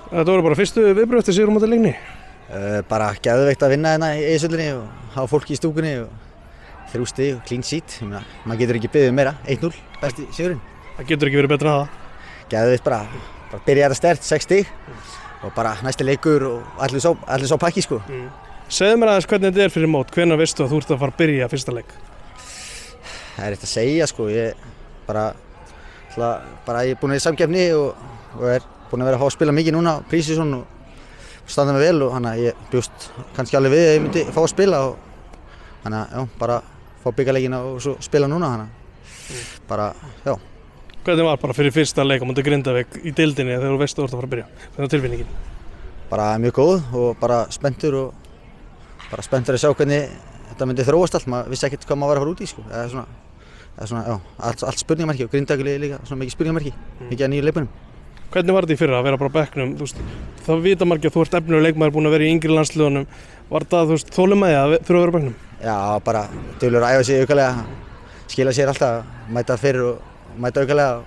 Þetta voru bara fyrstu viðbrögð eftir sigur á móti Leikni. Bara geðveikt að vinna hérna í Eiðsöllinni og hafa fólki í stúkunni og 3 stig og clean sheet. Maður getur ekki beðið meira, 1-0, besti sigurinn. Það getur ekki verið betra en það. Geðveikt bara byrja þetta sterkt, 6 stig og bara næsti leikur og allir sá pakki sko. Segðu mér aðeins hvernig þetta fyrir mót, hvenær veistu að þú ert að fara að byrja fyrsta leik? Það er eitt að segja sko, ég er búinn að vera í samkeppni og er búinn að vera að fá að spila mikið núna á pre-season og standa mig vel og þannig að ég bjóst kannski alveg við að ég myndi fá að spila og þannig að bara fá bikarleikina og svo spila núna þannig að Hvernig var bara fyrir fyrsta leik á móti Grindavík í deildinni þegar þú veist að þú ert að fara að byrja? Hvernig var tilfinningin? Bara mjög góð og bara spenntur að sjá hvernig þetta myndi þróast allt, maður vissi ekkert hvað maður var að fara út í sko. Allt spurningamerki og Grindavík líka svona mikið spurningamerki, mikið að nýju leikmönnum. Hvernig var þetta í fyrra að vera bara á bekknum? Það vita margir að þú ert efnilegur leikmaður búinn að vera í yngri landsliðunum. Var það þolinmæði að þurfa að vera á bekknum? Já, bara duglegur að æfa sig aukalega, skila sér alltaf, mæta fyrr og mæta aukalega og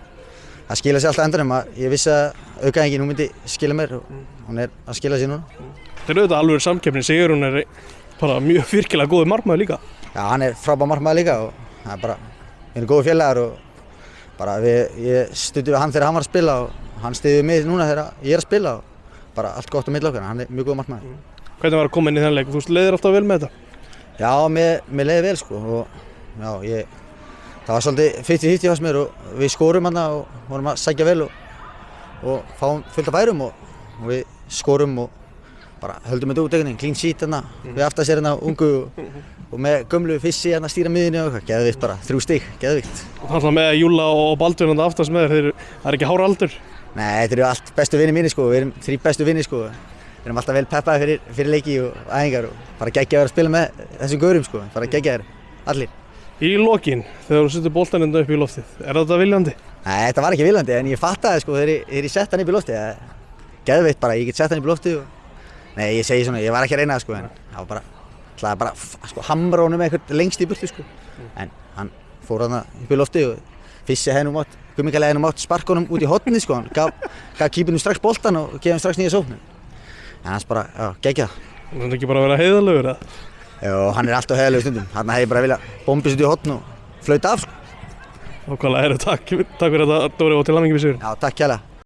það skila sér alltaf endanum. Ég vissi að aukaenginn myndi skila mér og hún er að skila sér núna. Þetta auðvitað alveg samkeppni, Sigurjón er bara mjög virkilega góður markmaður líka. Já, hann er frábær markmaður líka og það er bara, við erum góðir félagar og bara ég studdi við hann þegar hann var að spila og hann styður mig núna þegar ég er að spila og bara allt gott á milli okkar, hann er mjög góður markmaður. Hvernig var að koma inn í þennan leik? Þú leiðir alltaf vel með þetta? Já, mér leiði vel sko og já, það var svolítið 50-50 hjá mér og við skorum hann og vorum að sækja vel og fáum fullt af færum og við skorum og bara höldum þetta út einhvern veginn, clean sheet hérna, við aftast sér hérna ungu og með gömlu fissi hérna stýra miðinni og eitthvað, geðvikt bara, 3 stig, geðvikt. Og þannig með Júlla og Baldur hérna aftast með þér, það er ekki hára aldur? Nei, þetta eru allt bestu vinir mínir sko, við erum 3 bestu vinir sko, við erum alltaf vel peppaði fyrir leiki og æfingar og bara geggja að vera að spila með þessum gaurum sko, bara geggja þér, allir. Í lokin, þegar þú setur boltann upp í loftið, er þetta viljandi? Nei, þetta var ekki viljandi en ég fattaði sko þegar ég sett hann upp í loftið, geðveikt bara, ég get sett hann upp í loftið og nei, ég segi svona, ég var ekki að reyna það sko en það var ætlaði bara sko hamra honum eitthvað lengst í burtu sko en hann fór þarna upp í loftið og Fissi hefði gummikalega mátt sparka honum út í hornið sko, hann gaf kýpinum strax boltan og gefði hann strax nýja sókn en hans bara, geggja það. Það er ekki bara að vera heiðarlegur eða? Jó, hann er alltaf heiðarlegur stundum, hann hefði bara viljað bombis út í horn og flauta af sko. Nákvæmlega, takk fyrir þetta Dóri og til hamingju með sigurinn. Já, takk kærlega.